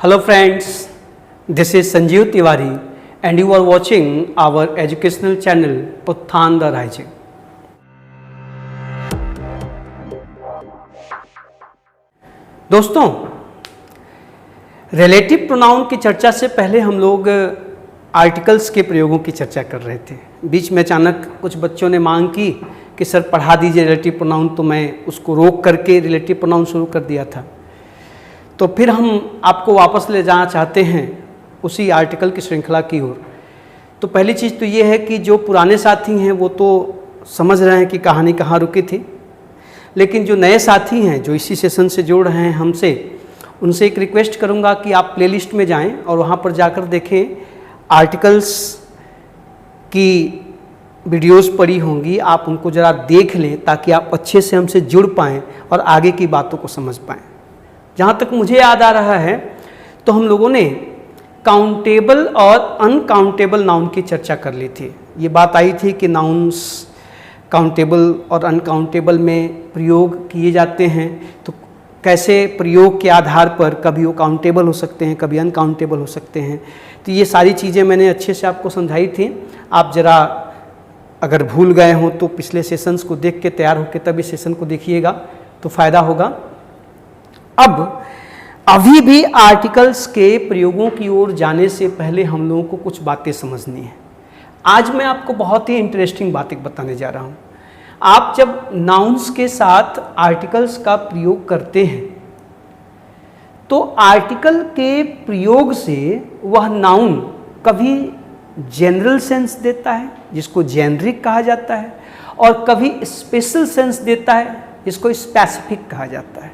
Hello friends, this is Sanjeev Tiwari and you are watching our educational channel Utthaan the Rising. दोस्तों, relative pronoun की चर्चा से पहले हम लोग आर्टिकल्स के प्रयोगों की चर्चा कर रहे थे। बीच में अचानक कुछ बच्चों ने मांग की कि सर पढ़ा दीजिए रिलेटिव प्रोनाउन, तो मैं उसको रोक करके रिलेटिव प्रोनाउन शुरू कर दिया था। तो फिर हम आपको वापस ले जाना चाहते हैं उसी आर्टिकल की श्रृंखला की ओर। तो पहली चीज़ तो ये है कि जो पुराने साथी हैं वो तो समझ रहे हैं कि कहानी कहाँ रुकी थी, लेकिन जो नए साथी हैं जो इसी सेशन से जुड़ रहे हैं हमसे, उनसे एक रिक्वेस्ट करूँगा कि आप प्लेलिस्ट में जाएं और वहाँ पर जाकर देखें आर्टिकल्स की वीडियोस पड़ी होंगी, आप उनको ज़रा देख लें ताकि आप अच्छे से हमसे जुड़ पाएँ और आगे की बातों को समझ पाएँ। जहाँ तक मुझे याद आ रहा है तो हम लोगों ने काउंटेबल और अनकाउंटेबल नाउन की चर्चा कर ली थी। ये बात आई थी कि नाउन्स काउंटेबल और अनकाउंटेबल में प्रयोग किए जाते हैं, तो कैसे प्रयोग के आधार पर कभी वो काउंटेबल हो सकते हैं, कभी अनकाउंटेबल हो सकते हैं। तो ये सारी चीज़ें मैंने अच्छे से आपको समझाई थी। आप ज़रा अगर भूल गए हों तो पिछले सेशंस को देख के तैयार होकर तब इस सेशन को देखिएगा तो फ़ायदा होगा। अब अभी भी आर्टिकल्स के प्रयोगों की ओर जाने से पहले हम लोगों को कुछ बातें समझनी है। आज मैं आपको बहुत ही इंटरेस्टिंग बातें बताने जा रहा हूँ। आप जब नाउन्स के साथ आर्टिकल्स का प्रयोग करते हैं तो आर्टिकल के प्रयोग से वह नाउन कभी जनरल सेंस देता है जिसको जेनरिक कहा जाता है, और कभी स्पेशल सेंस देता है जिसको स्पेसिफिक कहा जाता है।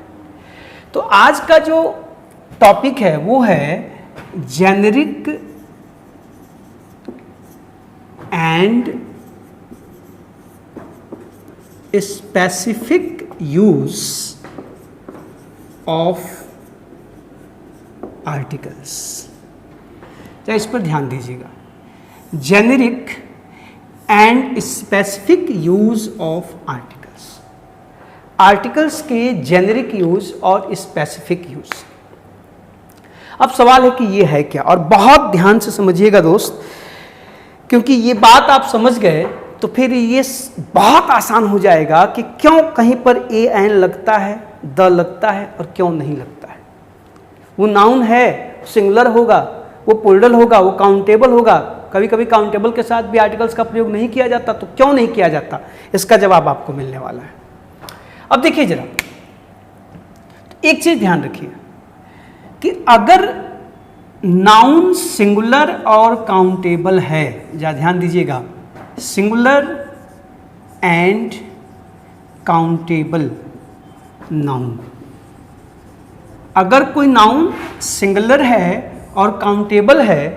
तो आज का जो टॉपिक है वो है generic and specific use of articles. तो इस पर ध्यान दीजिएगा, generic and specific use of articles. Articles के जेनरिक यूज और स्पेसिफिक यूज। अब सवाल है कि ये है क्या, और बहुत ध्यान से समझिएगा दोस्त, क्योंकि ये बात आप समझ गए तो फिर ये बहुत आसान हो जाएगा कि क्यों कहीं पर ए एन लगता है, द लगता है और क्यों नहीं लगता है। वो नाउन है, सिंगुलर होगा, वो प्लूरल होगा, वो काउंटेबल होगा। कभी कभी काउंटेबल के साथ भी आर्टिकल्स का प्रयोग नहीं किया जाता, तो क्यों नहीं किया जाता, इसका जवाब आपको मिलने वाला है। अब देखिए जरा, एक चीज ध्यान रखिए कि अगर नाउन सिंगुलर और काउंटेबल है, जरा ध्यान दीजिएगा, सिंगुलर एंड काउंटेबल नाउन। अगर कोई नाउन सिंगुलर है और काउंटेबल है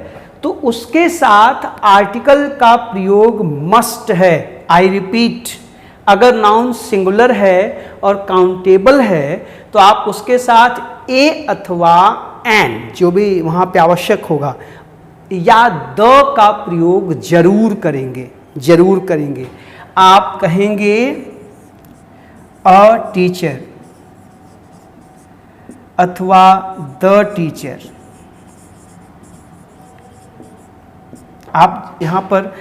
तो उसके साथ आर्टिकल का प्रयोग मस्ट है। आई रिपीट, अगर नाउन सिंगुलर है और काउंटेबल है तो आप उसके साथ ए अथवा एन, जो भी वहाँ पे आवश्यक होगा, या द का प्रयोग जरूर करेंगे, जरूर करेंगे। आप कहेंगे अ टीचर अथवा द टीचर। आप यहाँ पर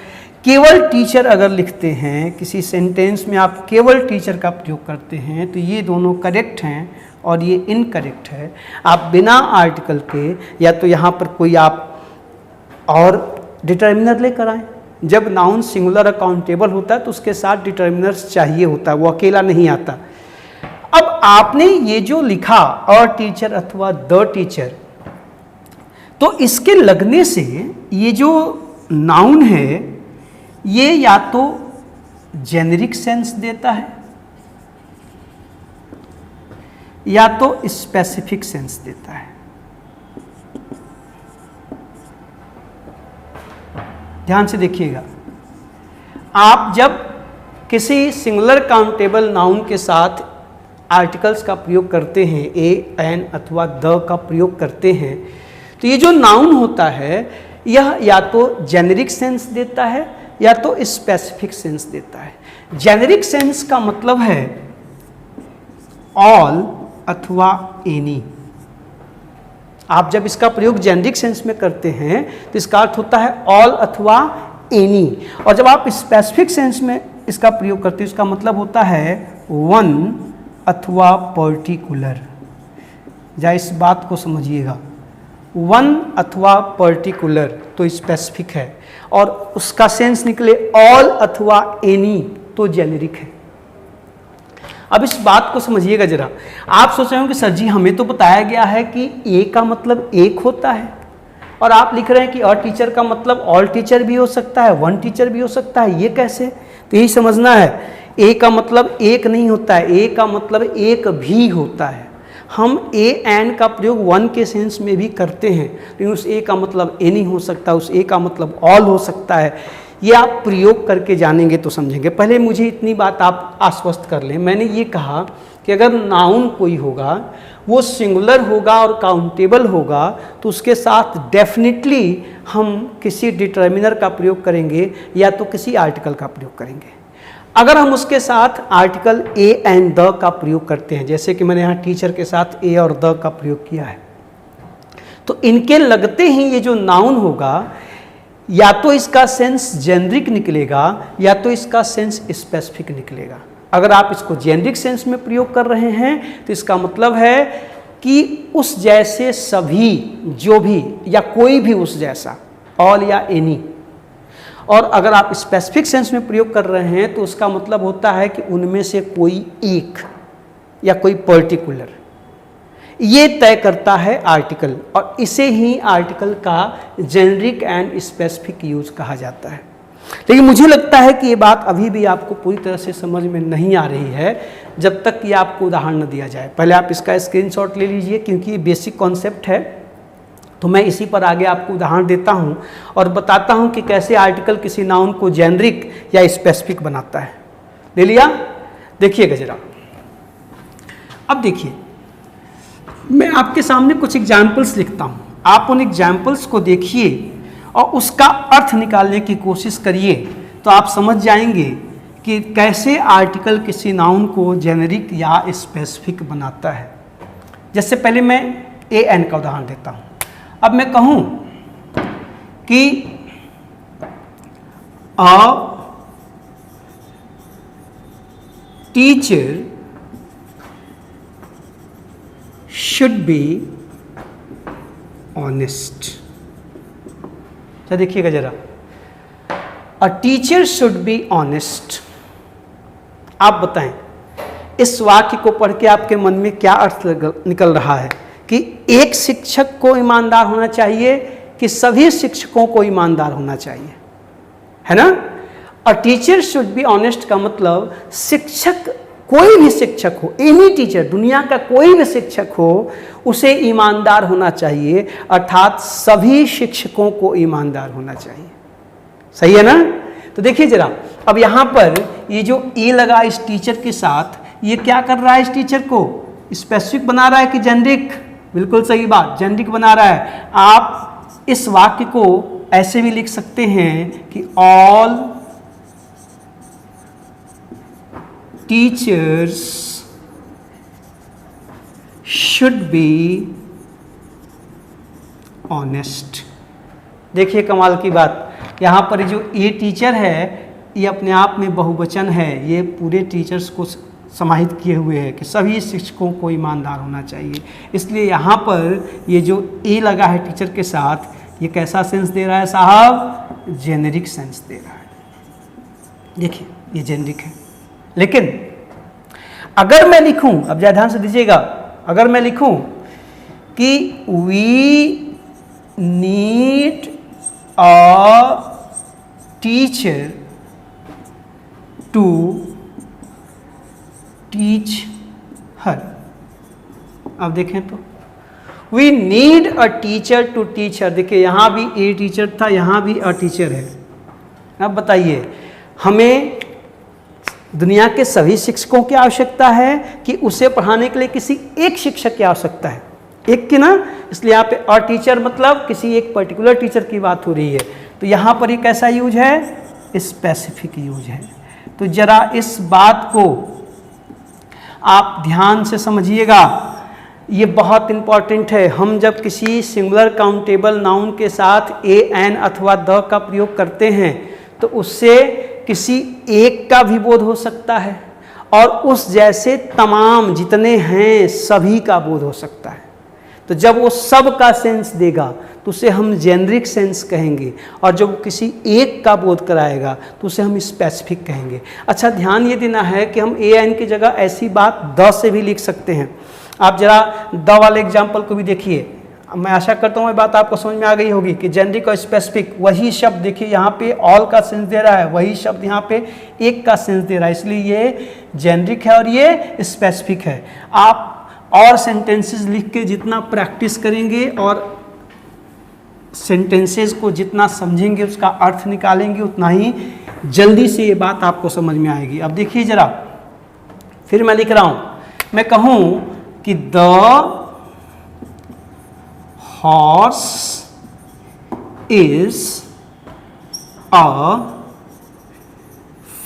केवल टीचर अगर लिखते हैं, किसी सेंटेंस में आप केवल टीचर का प्रयोग करते हैं, तो ये दोनों करेक्ट हैं और ये इनकरेक्ट है। आप बिना आर्टिकल के या तो यहाँ पर कोई आप और डिटर्मिनर लेकर आएँ। जब नाउन सिंगुलर और काउंटेबल होता है तो उसके साथ डिटर्मिनर्स चाहिए होता है, वो अकेला नहीं आता। अब आपने ये जो लिखा और टीचर अथवा द टीचर, तो इसके लगने से ये जो नाउन है ये या तो जेनरिक सेंस देता है या तो स्पेसिफिक सेंस देता है। ध्यान से देखिएगा, आप जब किसी सिंगुलर काउंटेबल नाउन के साथ आर्टिकल्स का प्रयोग करते हैं, ए एन अथवा द का प्रयोग करते हैं, तो ये जो नाउन होता है यह या तो जेनरिक सेंस देता है या तो स्पेसिफिक सेंस देता है। जेनरिक सेंस का मतलब है ऑल अथवा एनी। आप जब इसका प्रयोग जेनरिक सेंस में करते हैं तो इसका अर्थ होता है ऑल अथवा एनी, और जब आप स्पेसिफिक सेंस में इसका प्रयोग करते हैं इसका मतलब होता है वन अथवा पर्टिकुलर। या इस बात को समझिएगा, वन अथवा पर्टिकुलर तो स्पेसिफिक है, और उसका सेंस निकले ऑल अथवा एनी तो जेनेरिक है। अब इस बात को समझिएगा जरा। आप सोच रहे हो कि सर जी हमें तो बताया गया है कि ए का मतलब एक होता है, और आप लिख रहे हैं कि अ टीचर का मतलब ऑल टीचर भी हो सकता है, वन टीचर भी हो सकता है, ये कैसे? तो यही समझना है, ए का मतलब एक नहीं होता है, ए का मतलब एक भी होता है। हम ए एन का प्रयोग वन के सेंस में भी करते हैं, लेकिन उस ए का मतलब ए नहीं हो सकता, उस ए का मतलब ऑल हो सकता है। ये आप प्रयोग करके जानेंगे तो समझेंगे। पहले मुझे इतनी बात आप आश्वस्त कर लें, मैंने ये कहा कि अगर नाउन कोई होगा वो सिंगुलर होगा और काउंटेबल होगा तो उसके साथ डेफिनेटली हम किसी डिटर्मिनर का प्रयोग करेंगे या तो किसी आर्टिकल का प्रयोग करेंगे। अगर हम उसके साथ आर्टिकल ए एंड द का प्रयोग करते हैं, जैसे कि मैंने यहाँ टीचर के साथ ए और द का प्रयोग किया है, तो इनके लगते ही ये जो नाउन होगा या तो इसका सेंस जेनरिक निकलेगा या तो इसका सेंस स्पेसिफिक निकलेगा। अगर आप इसको जेनरिक सेंस में प्रयोग कर रहे हैं तो इसका मतलब है कि उस जैसे सभी, जो भी या कोई भी उस जैसा, ऑल या एनी। और अगर आप स्पेसिफिक सेंस में प्रयोग कर रहे हैं तो उसका मतलब होता है कि उनमें से कोई एक या कोई पर्टिकुलर, ये तय करता है आर्टिकल, और इसे ही आर्टिकल का जेनरिक एंड स्पेसिफिक यूज कहा जाता है। लेकिन मुझे लगता है कि ये बात अभी भी आपको पूरी तरह से समझ में नहीं आ रही है जब तक कि आपको उदाहरण न दिया जाए। पहले आप इसका स्क्रीनशॉट ले लीजिए, क्योंकि ये बेसिक कॉन्सेप्ट है, तो मैं इसी पर आगे आपको उदाहरण देता हूँ और बताता हूँ कि कैसे आर्टिकल किसी नाउन को जेनरिक या स्पेसिफिक बनाता है। ले लिया? देखिएगा जरा। अब देखिए, मैं आपके सामने कुछ एग्जाम्पल्स लिखता हूँ, आप उन एग्जाम्पल्स को देखिए और उसका अर्थ निकालने की कोशिश करिए, तो आप समझ जाएंगे कि कैसे आर्टिकल किसी नाउन को जेनेरिक या स्पेसिफिक बनाता है। जैसे पहले मैं ए एन का उदाहरण देता हूँ। अब मैं कहूँ कि a teacher should be honest। तो देखिएगा जरा, a teacher should be honest। आप बताएं इस वाक्य को पढ़ के आपके मन में क्या अर्थ निकल रहा है कि एक शिक्षक को ईमानदार होना चाहिए कि सभी शिक्षकों को ईमानदार होना चाहिए, है ना? a teacher should be honest का मतलब शिक्षक, कोई भी शिक्षक हो, एनी टीचर, दुनिया का कोई भी शिक्षक हो, उसे ईमानदार होना चाहिए, अर्थात सभी शिक्षकों को ईमानदार होना चाहिए। सही है ना? तो देखिए जरा, अब यहाँ पर ये जो ए लगा इस टीचर के साथ, ये क्या कर रहा है? इस टीचर को स्पेसिफिक बना रहा है कि जेनरिक? बिल्कुल सही बात, जेनरिक बना रहा है। आप इस वाक्य को ऐसे भी लिख सकते हैं कि all teachers should be honest। देखिए कमाल की बात, यहाँ पर जो ए टीचर है ये अपने आप में बहुवचन है, ये पूरे टीचर्स को समाहित किए हुए है कि सभी शिक्षकों को ईमानदार होना चाहिए। इसलिए यहाँ पर ये जो ए लगा है टीचर के साथ, ये कैसा सेंस दे रहा है साहब? जेनेरिक सेंस दे रहा है। देखिए ये जेनेरिक है। लेकिन अगर मैं लिखूं, अब ज़रा ध्यान से दीजिएगा, अगर मैं लिखूं कि we need a teacher to teach her, अब देखें तो we need a teacher to teach her. देखिए यहाँ भी ए टीचर था, यहाँ भी अ टीचर है। अब बताइए, हमें दुनिया के सभी शिक्षकों की आवश्यकता है कि उसे पढ़ाने के लिए किसी एक शिक्षक की आवश्यकता है? एक की ना, इसलिए यहाँ पे अ टीचर मतलब किसी एक पर्टिकुलर टीचर की बात हो रही है। तो यहाँ पर ये कैसा यूज है? स्पेसिफिक यूज है। तो जरा इस बात को आप ध्यान से समझिएगा ये बहुत इंपॉर्टेंट है। हम जब किसी सिंगुलर काउंटेबल नाउन के साथ ए एन अथवा द का प्रयोग करते हैं तो उससे किसी एक का भी बोध हो सकता है और उस जैसे तमाम जितने हैं सभी का बोध हो सकता है। तो जब वो सब का सेंस देगा तो उसे हम जेनरिक सेंस कहेंगे, और जब किसी एक का बोध कराएगा तो उसे हम स्पेसिफिक कहेंगे। अच्छा, ध्यान ये देना है कि हम ए एन की जगह ऐसी बात द से भी लिख सकते हैं। आप जरा द वाले एग्जाम्पल को भी देखिए। मैं आशा करता हूँ ये बात आपको समझ में आ गई होगी कि जेनरिक और स्पेसिफिक, वही शब्द देखिए यहाँ पे ऑल का सेंस दे रहा है, वही शब्द यहाँ पे एक का सेंस दे रहा है, इसलिए ये जेनरिक है और ये स्पेसिफिक है। आप और सेंटेंसेस लिख के जितना प्रैक्टिस करेंगे और सेंटेंसेस को जितना समझेंगे, उसका अर्थ निकालेंगे, उतना ही जल्दी से ये बात आपको समझ में आएगी। अब देखिए जरा, फिर मैं लिख रहा हूँ, मैं कहूँ कि the horse is a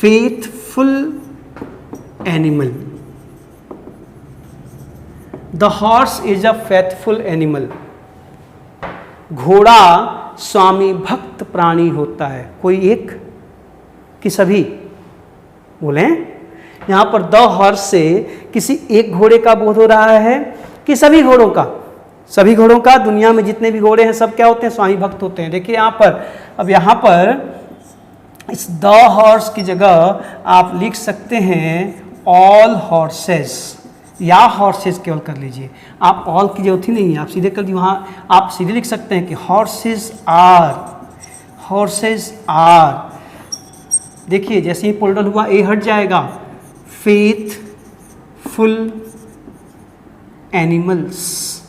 faithful animal. The horse is a faithful animal. घोड़ा स्वामी भक्त प्राणी होता है। कोई एक कि सभी? बोलें, यहाँ पर द हॉर्स से किसी एक घोड़े का बोध हो रहा है कि सभी घोड़ों का? सभी घोड़ों का। दुनिया में जितने भी घोड़े हैं सब क्या होते हैं? स्वामी भक्त होते हैं। देखिए यहाँ पर, अब यहाँ पर इस द हॉर्स की जगह आप लिख सकते हैं ऑल हॉर्सेस, या हॉर्सेस केवल कर लीजिए। आप ऑल की जरूरत ही नहीं है, आप सीधे कर दीजिए। वहाँ आप सीधे लिख सकते हैं कि हॉर्सेस आर। देखिए जैसे ही पोल्डल हुआ ए हट जाएगा। Faithful animals,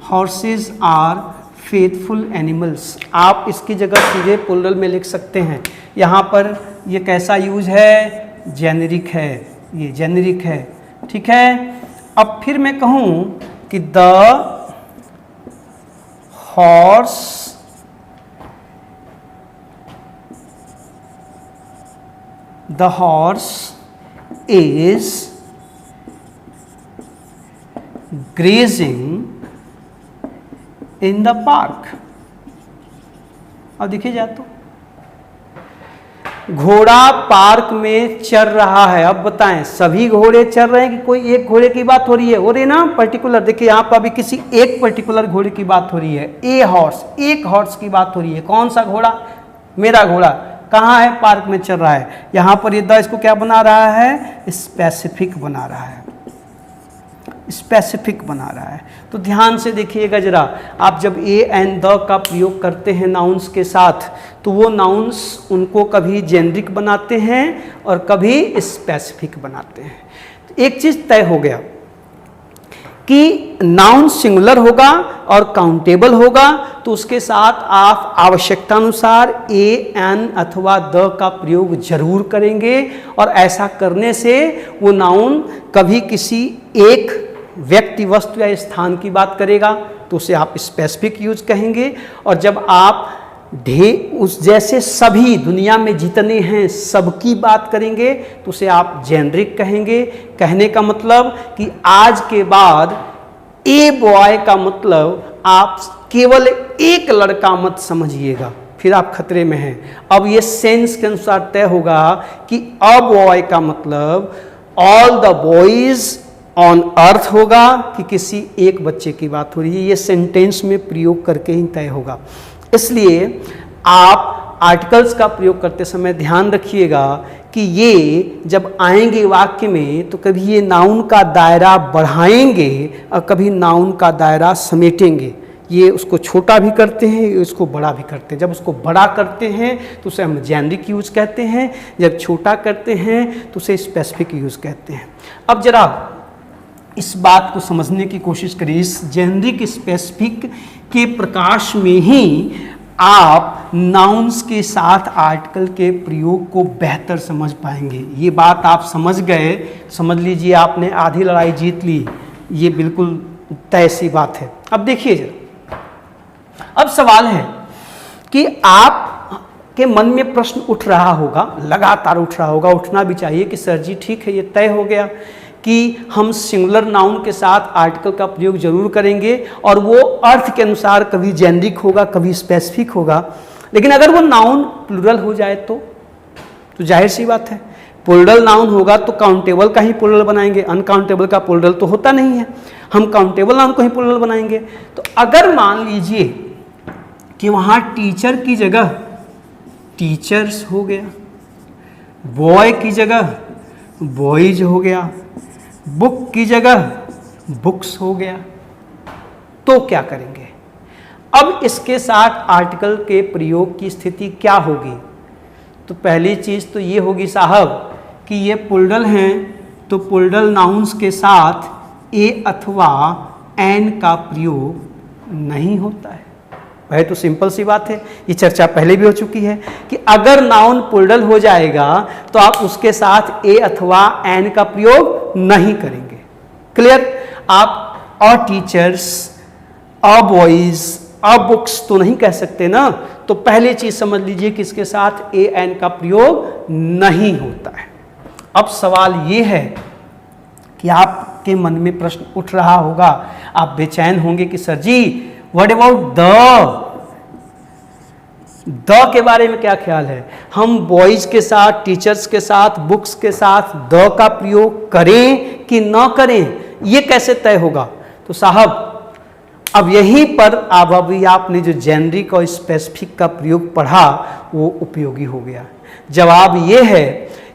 horses are faithful animals. आप इसकी जगह सीधे प्लूरल में लिख सकते हैं। यहाँ पर ये कैसा यूज है? जेनेरिक है, ये जेनेरिक है, ठीक है। अब फिर मैं कहूँ कि the horse is grazing in the park. अब देखिए जा, तो घोड़ा पार्क में चर रहा है। अब बताएं, सभी घोड़े चर रहे हैं कि कोई एक घोड़े की बात हो रही है? हो रही है ना, पर्टिकुलर। देखिए यहाँ पर अभी किसी एक पर्टिकुलर घोड़े की बात हो रही है। ए हॉर्स, एक हॉर्स की बात हो रही है। कौन सा घोड़ा? मेरा घोड़ा। कहाँ है? पार्क में चल रहा है। यहाँ पर ये द इसको क्या बना रहा है? स्पेसिफिक बना रहा है, स्पेसिफिक बना रहा है। तो ध्यान से देखिएगा जरा, आप जब ए एंड द का प्रयोग करते हैं नाउन्स के साथ, तो वो नाउन्स उनको कभी जेनरिक बनाते हैं और कभी स्पेसिफिक बनाते हैं। तो एक चीज़ तय हो गया कि नाउन सिंगुलर होगा और काउंटेबल होगा, तो उसके साथ आप आवश्यकतानुसार ए एन अथवा द का प्रयोग जरूर करेंगे। और ऐसा करने से वो नाउन कभी किसी एक व्यक्ति, वस्तु या स्थान की बात करेगा तो उसे आप स्पेसिफिक यूज कहेंगे, और जब आप उस जैसे सभी दुनिया में जितने हैं सबकी बात करेंगे तो उसे आप जेनरिक कहेंगे। कहने का मतलब कि आज के बाद ए बॉय का मतलब आप केवल एक लड़का मत समझिएगा, फिर आप खतरे में हैं। अब ये सेंस के अनुसार तय होगा कि अ बॉय का मतलब all the boys on earth होगा कि किसी एक बच्चे की बात हो रही है। ये सेंटेंस में प्रयोग करके ही तय होगा। इसलिए आप आर्टिकल्स का प्रयोग करते समय ध्यान रखिएगा कि ये जब आएंगे वाक्य में तो कभी ये नाउन का दायरा बढ़ाएंगे और कभी नाउन का दायरा समेटेंगे। ये उसको छोटा भी करते हैं, उसको बड़ा भी करते हैं। जब उसको बड़ा करते हैं तो उसे हम जेनरिक यूज कहते हैं, जब छोटा करते हैं तो उसे स्पेसिफिक यूज कहते हैं। अब जरा इस बात को समझने की कोशिश करिए। इस जेनरिक स्पेसिफिक के प्रकाश में ही आप नाउन्स के साथ आर्टिकल के प्रयोग को बेहतर समझ पाएंगे। ये बात आप समझ गए, समझ लीजिए आपने आधी लड़ाई जीत ली। ये बिल्कुल तय सी बात है। अब देखिए जरा, अब सवाल है कि आप के मन में प्रश्न उठ रहा होगा, लगातार उठ रहा होगा, उठना भी चाहिए कि सर जी ठीक है, ये तय हो गया कि हम सिंगुलर नाउन के साथ आर्टिकल का प्रयोग जरूर करेंगे और वो अर्थ के अनुसार कभी जेनरिक होगा, कभी स्पेसिफिक होगा। लेकिन अगर वो नाउन प्लूरल हो जाए तो जाहिर सी बात है, प्लूरल नाउन होगा तो काउंटेबल का ही प्लूरल बनाएंगे, अनकाउंटेबल का प्लूरल तो होता नहीं है, हम काउंटेबल नाउन को ही प्लूरल बनाएंगे। तो अगर मान लीजिए कि वहाँ टीचर की जगह टीचर्स हो गया, बॉय की जगह बॉयज हो गया, बुक की जगह बुक्स हो गया, तो क्या करेंगे? अब इसके साथ आर्टिकल के प्रयोग की स्थिति क्या होगी? तो पहली चीज़ तो ये होगी साहब कि ये प्लूरल हैं, तो प्लूरल नाउन्स के साथ ए अथवा एन का प्रयोग नहीं होता है। वह तो सिंपल सी बात है, ये चर्चा पहले भी हो चुकी है कि अगर नाउन प्लूरल हो जाएगा तो आप उसके साथ ए अथवा एन का प्रयोग नहीं करेंगे। क्लियर? आप अ टीचर्स, अ बॉयज, अ बुक्स तो नहीं कह सकते ना। तो पहली चीज समझ लीजिए कि इसके साथ ए एन का प्रयोग नहीं होता है। अब सवाल ये है कि आपके मन में प्रश्न उठ रहा होगा, आप बेचैन होंगे कि sir ji what about the के बारे में क्या ख्याल है? हम बॉयज के साथ, टीचर्स के साथ, बुक्स के साथ द का प्रयोग करें कि ना करें, ये कैसे तय होगा? तो साहब अब यहीं पर अभी आपने जो जेनरिक और स्पेसिफिक का प्रयोग पढ़ा वो उपयोगी हो गया। जवाब ये है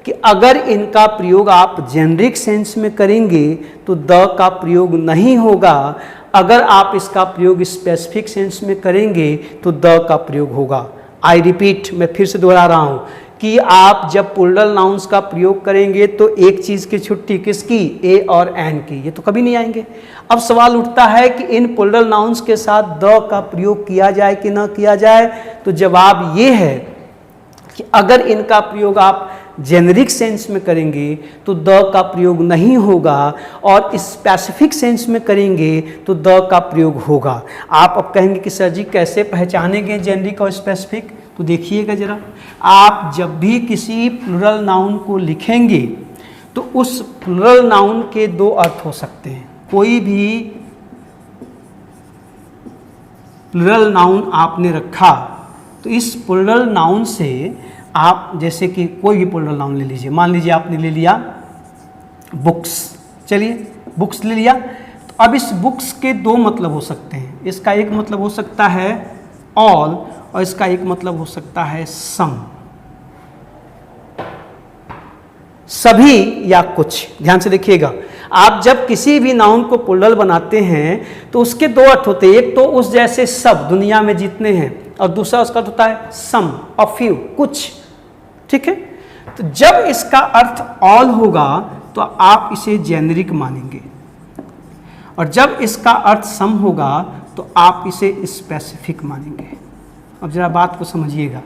कि अगर इनका प्रयोग आप जेनरिक सेंस में करेंगे तो द का प्रयोग नहीं होगा, अगर आप इसका प्रयोग स्पेसिफिक सेंस में करेंगे तो द का प्रयोग होगा। आई रिपीट, मैं फिर से दोहरा रहा हूँ कि आप जब प्लूरल नाउन्स का प्रयोग करेंगे तो एक चीज़ की छुट्टी किसकी? ए और एन की, ये तो कभी नहीं आएंगे। अब सवाल उठता है कि इन प्लूरल नाउन्स के साथ द का प्रयोग किया जाए कि ना किया जाए। तो जवाब ये है कि अगर इनका प्रयोग आप जेनरिक सेंस में करेंगे तो द का प्रयोग नहीं होगा और स्पेसिफिक सेंस में करेंगे तो द का प्रयोग होगा। आप अब कहेंगे कि सर जी कैसे पहचानेंगे जेनरिक और स्पेसिफिक? तो देखिएगा जरा, आप जब भी किसी प्लूरल नाउन को लिखेंगे तो उस प्लूरल नाउन के दो अर्थ हो सकते हैं। कोई भी प्लूरल नाउन आपने रखा तो इस प्लूरल नाउन से आप, जैसे कि कोई भी प्लूरल नाउन ले लीजिए, मान लीजिए आपने ले लिया बुक्स, चलिए बुक्स ले लिया, तो अब इस बुक्स के दो मतलब हो सकते हैं। इसका एक मतलब हो सकता है ऑल और इसका एक मतलब हो सकता है सम, सभी या कुछ। ध्यान से देखिएगा, आप जब किसी भी नाउन को प्लूरल बनाते हैं तो उसके दो अर्थ होते हैं। एक तो उस जैसे सब दुनिया में जितने हैं और दूसरा उसका होता है सम, अ फ्यू, कुछ। ठीक है? तो जब इसका अर्थ ऑल होगा तो आप इसे जेनरिक मानेंगे और जब इसका अर्थ सम होगा तो आप इसे स्पेसिफिक मानेंगे। अब जरा बात को समझिएगा,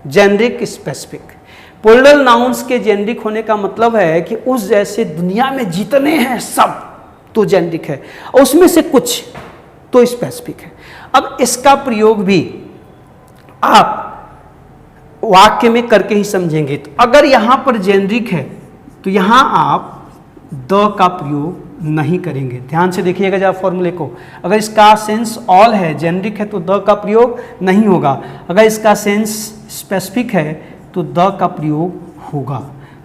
जेनरिक स्पेसिफिक। प्लूरल नाउन्स के जेनरिक होने का मतलब है कि उस जैसे दुनिया में जितने हैं सब तो जेनरिक है और उसमें से कुछ तो स्पेसिफिक है। अब इसका प्रयोग भी आप वाक्य में करके ही समझेंगे। तो अगर यहां पर जेनरिक है तो यहां आप द का प्रयोग नहीं करेंगे। ध्यान से देखिएगा जरा फॉर्मूले को, अगर इसका सेंस ऑल है, जेनरिक है, तो द का प्रयोग नहीं होगा। अगर इसका सेंस स्पेसिफिक है तो द का प्रयोग होगा।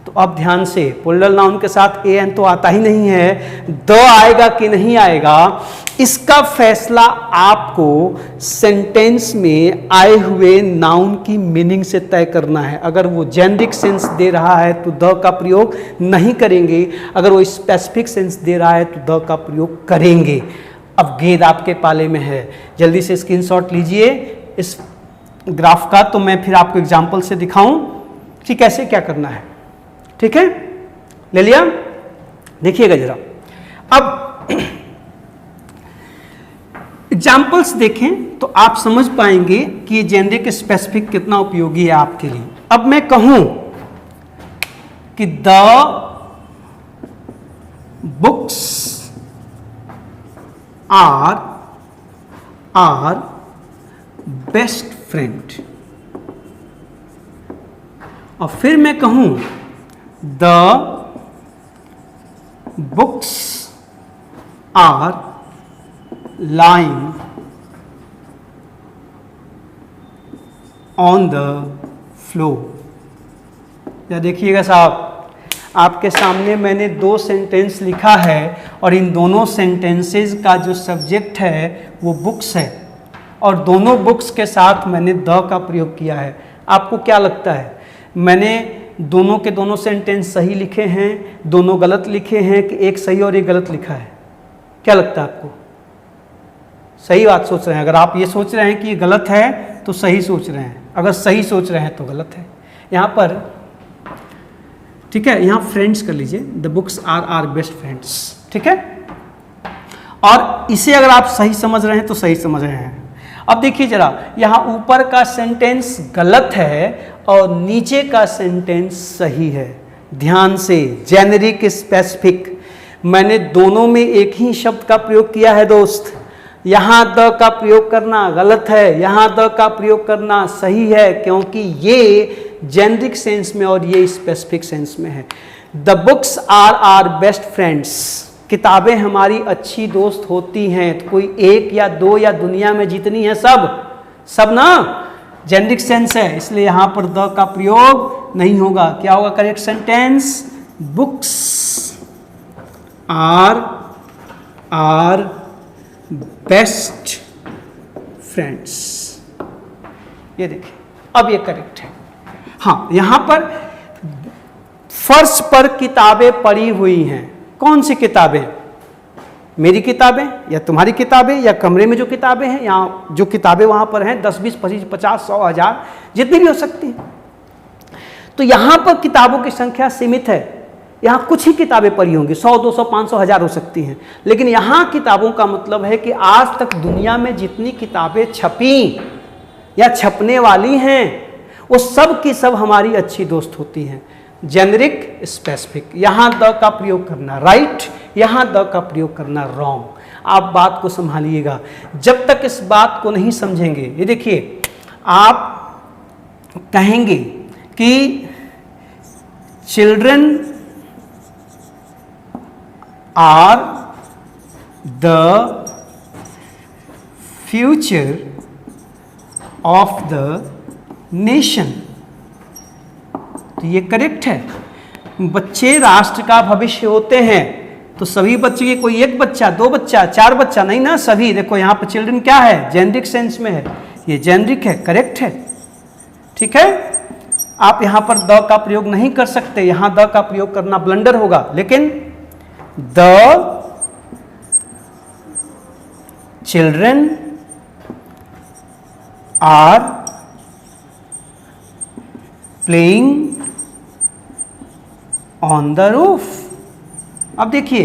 तो अब ध्यान से, प्लूरल नाउन के साथ ए एन तो आता ही नहीं है, द आएगा कि नहीं आएगा इसका फैसला आपको सेंटेंस में आए हुए नाउन की मीनिंग से तय करना है। अगर वो जेनरिक सेंस दे रहा है तो द का प्रयोग नहीं करेंगे, अगर वो स्पेसिफिक सेंस दे रहा है तो द का प्रयोग करेंगे। अब गेंद आपके पाले में है, जल्दी से स्क्रीनशॉट लीजिए इस ग्राफ का, तो मैं फिर आपको एग्जाम्पल से दिखाऊं कि कैसे क्या करना है। ठीक है, ले लिया? देखिएगा जरा, अब एग्जाम्पल्स देखें तो आप समझ पाएंगे कि ये जेनरिक स्पेसिफिक कितना उपयोगी है आपके लिए। अब मैं कहूं कि the books are best friend, और फिर मैं कहूं the books are lying on the floor. या देखिएगा साहब, आपके सामने मैंने 2 सेंटेंस लिखा है और इन दोनों सेंटेंसेस का जो सब्जेक्ट है वो बुक्स है और दोनों बुक्स के साथ मैंने द का प्रयोग किया है। आपको क्या लगता है, मैंने दोनों के दोनों सेंटेंस सही लिखे हैं, दोनों गलत लिखे हैं कि एक सही और एक गलत लिखा है? क्या लगता है आपको? सही बात सोच रहे हैं। अगर आप ये सोच रहे हैं कि ये गलत है तो सही सोच रहे हैं, अगर सही सोच रहे हैं तो गलत है। यहाँ पर ठीक है, यहाँ फ्रेंड्स कर लीजिए, the books are best friends, ठीक है। और इसे अगर आप सही समझ रहे हैं तो सही समझ रहे हैं। अब देखिए जरा, यहाँ ऊपर का सेंटेंस गलत है और नीचे का सेंटेंस सही है। ध्यान से, जेनेरिक स्पेसिफिक, मैंने दोनों में एक ही शब्द का प्रयोग किया है दोस्त। यहाँ द का प्रयोग करना गलत है, यहाँ द का प्रयोग करना सही है, क्योंकि ये जेनेरिक सेंस में और ये स्पेसिफिक सेंस में है। The books are best friends, किताबें हमारी अच्छी दोस्त होती हैं। तो कोई एक या दो या दुनिया में जितनी है सब ना जेनेरिक सेंस है, इसलिए यहाँ पर द का प्रयोग नहीं होगा। क्या होगा correct sentence? Books are best friends. ये देखिए, अब ये करेक्ट है। हाँ, यहां पर फर्श पर किताबें पड़ी हुई हैं। कौन सी किताबें? मेरी किताबें या तुम्हारी किताबें या कमरे में जो किताबें हैं, यहाँ जो किताबें वहां पर हैं 10, 20, 25, 50, 100, 1000 जितनी भी हो सकती हैं। तो यहां पर किताबों की संख्या सीमित है। यहाँ कुछ ही किताबें पढ़ी होंगी, 100, 200, 500, 1000 हो सकती हैं। लेकिन यहाँ किताबों का मतलब है कि आज तक दुनिया में जितनी किताबें छपी या छपने वाली हैं वो सब की सब हमारी अच्छी दोस्त होती हैं। जेनेरिक स्पेसिफिक, यहाँ द का प्रयोग करना राइट, यहाँ द का प्रयोग करना रॉन्ग। आप बात को संभालिएगा, जब तक इस बात को नहीं समझेंगे। ये देखिए, आप कहेंगे कि children are the future of the nation, तो ये करेक्ट है। बच्चे राष्ट्र का भविष्य होते हैं, तो सभी बच्चे के कोई एक बच्चा, 2 बच्चा, 4 बच्चा नहीं ना, सभी। देखो यहाँ पर चिल्ड्रन क्या है? जेनेरिक सेंस में है, ये जेनेरिक है, करेक्ट है, ठीक है। आप यहाँ पर द का प्रयोग नहीं कर सकते, यहाँ द का प्रयोग करना ब्लंडर होगा। लेकिन the children are playing on the roof. अब देखिए,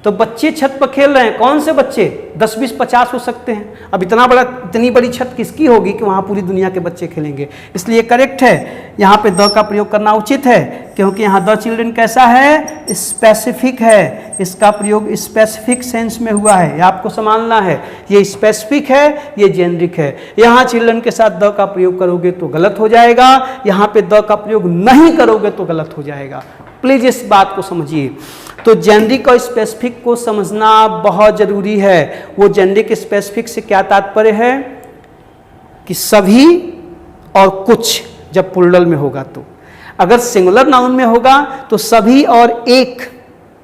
तो बच्चे छत पर खेल रहे हैं। कौन से बच्चे? 10, 20, 50 हो सकते हैं। अब इतनी बड़ी छत किसकी होगी कि वहाँ पूरी दुनिया के बच्चे खेलेंगे? इसलिए करेक्ट है, यहाँ पे द का प्रयोग करना उचित है, क्योंकि यहाँ द चिल्ड्रन कैसा है? स्पेसिफिक है। इसका प्रयोग स्पेसिफिक सेंस में हुआ है, ये आपको संभालना है। ये स्पेसिफिक है, ये जेनेरिक है। यहाँ चिल्ड्रन के साथ द का प्रयोग करोगे तो गलत हो जाएगा, यहाँ पे द का प्रयोग नहीं करोगे तो गलत हो जाएगा। प्लीज इस बात को समझिए। तो जेनेरिक और स्पेसिफिक को समझना बहुत जरूरी है। वो जेनेरिक स्पेसिफिक से क्या तात्पर्य है? कि सभी और कुछ जब प्लूरल में होगा तो, अगर सिंगुलर नाउन में होगा तो सभी और एक,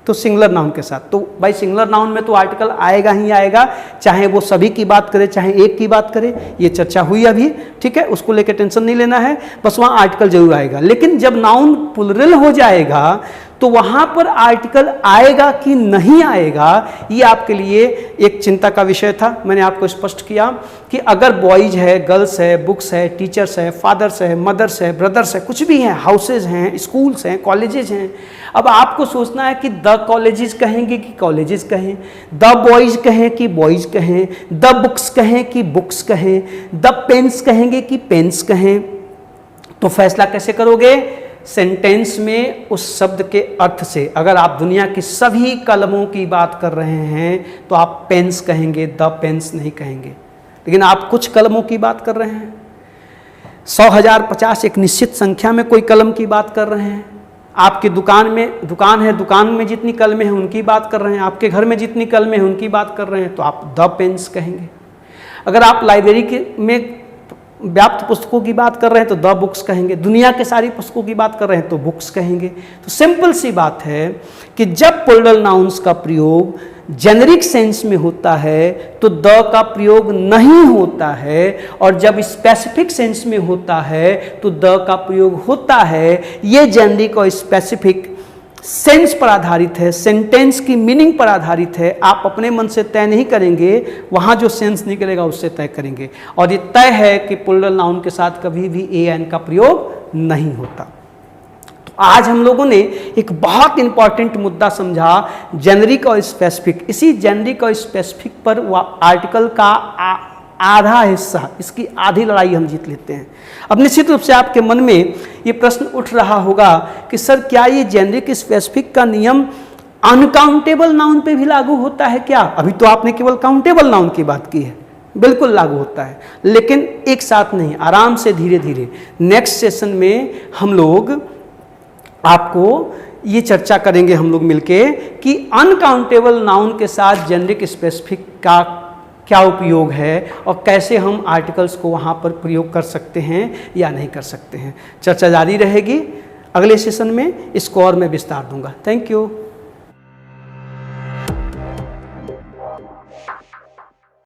तो सिंगुलर नाउन के साथ। तो भाई सिंगुलर नाउन में तो आर्टिकल आएगा ही आएगा, चाहे वो सभी की बात करे चाहे एक की बात करे। ये चर्चा हुई अभी, ठीक है, उसको लेकर टेंशन नहीं लेना है, बस वहाँ आर्टिकल जरूर आएगा। लेकिन जब नाउन प्लूरल हो जाएगा तो वहाँ पर आर्टिकल आएगा कि नहीं आएगा, ये आपके लिए एक चिंता का विषय था। मैंने आपको स्पष्ट किया कि अगर बॉयज है, गर्ल्स है, बुक्स है, टीचर्स है, फादर्स है, मदर्स है, ब्रदर्स है, कुछ भी हैं, हाउसेज हैं, स्कूल्स हैं, कॉलेजेस हैं, अब आपको सोचना है कि द कॉलेजेस कहेंगे कि कॉलेजेस कहें, द बॉयज कहें कि बॉयज कहें, द बुक्स कहें कि बुक्स कहें, द पेन्स कहेंगे कि पेन्स कहें। तो फैसला कैसे करोगे? सेंटेंस में उस शब्द के अर्थ से। अगर आप दुनिया की सभी कलमों की बात कर रहे हैं तो आप पेन्स कहेंगे, द पेन्स नहीं कहेंगे। लेकिन आप कुछ कलमों की बात कर रहे हैं, 100, 1000, 50 एक निश्चित संख्या में कोई कलम की बात कर रहे हैं, आपकी दुकान है, दुकान में जितनी कलमें हैं उनकी बात कर रहे हैं, आपके घर में जितनी कलमें हैं उनकी बात कर रहे हैं, तो आप द पेन्स कहेंगे। अगर आप लाइब्रेरी में व्याप्त पुस्तकों की बात कर रहे हैं तो द बुक्स कहेंगे, दुनिया के सारी पुस्तकों की बात कर रहे हैं तो बुक्स कहेंगे। तो सिंपल सी बात है कि जब प्लूरल नाउन्स का प्रयोग जेनरिक सेंस में होता है तो द का प्रयोग नहीं होता है, और जब स्पेसिफिक सेंस में होता है तो द का प्रयोग होता है। ये जेनरिक और स्पेसिफिक सेंस पर आधारित है, सेंटेंस की मीनिंग पर आधारित है। आप अपने मन से तय नहीं करेंगे, वहाँ जो सेंस निकलेगा उससे तय करेंगे। और ये तय है कि प्लूरल नाउन के साथ कभी भी ए एन का प्रयोग नहीं होता। आज हम लोगों ने एक बहुत इंपॉर्टेंट मुद्दा समझा, जेनरिक और स्पेसिफिक। इसी जेनरिक और स्पेसिफिक पर आर्टिकल का आधा हिस्सा, इसकी आधी लड़ाई हम जीत लेते हैं। अब निश्चित रूप से आपके मन में ये प्रश्न उठ रहा होगा कि सर क्या ये जेनरिक स्पेसिफिक का नियम अनकाउंटेबल नाउन पे भी लागू होता है क्या? अभी तो आपने केवल काउंटेबल नाउन की बात की है, बिल्कुल लागू होता है, लेकिन एक साथ नहीं, आराम से धीरे धीरे। नेक्स्ट सेशन में हम लोग आपको ये चर्चा करेंगे हम लोग मिलके कि अनकाउंटेबल नाउन के साथ जेनरिक स्पेसिफिक का क्या उपयोग है और कैसे हम आर्टिकल्स को वहाँ पर प्रयोग कर सकते हैं या नहीं कर सकते हैं। चर्चा जारी रहेगी, अगले सेशन में इसको और मैं विस्तार दूंगा। Thank you.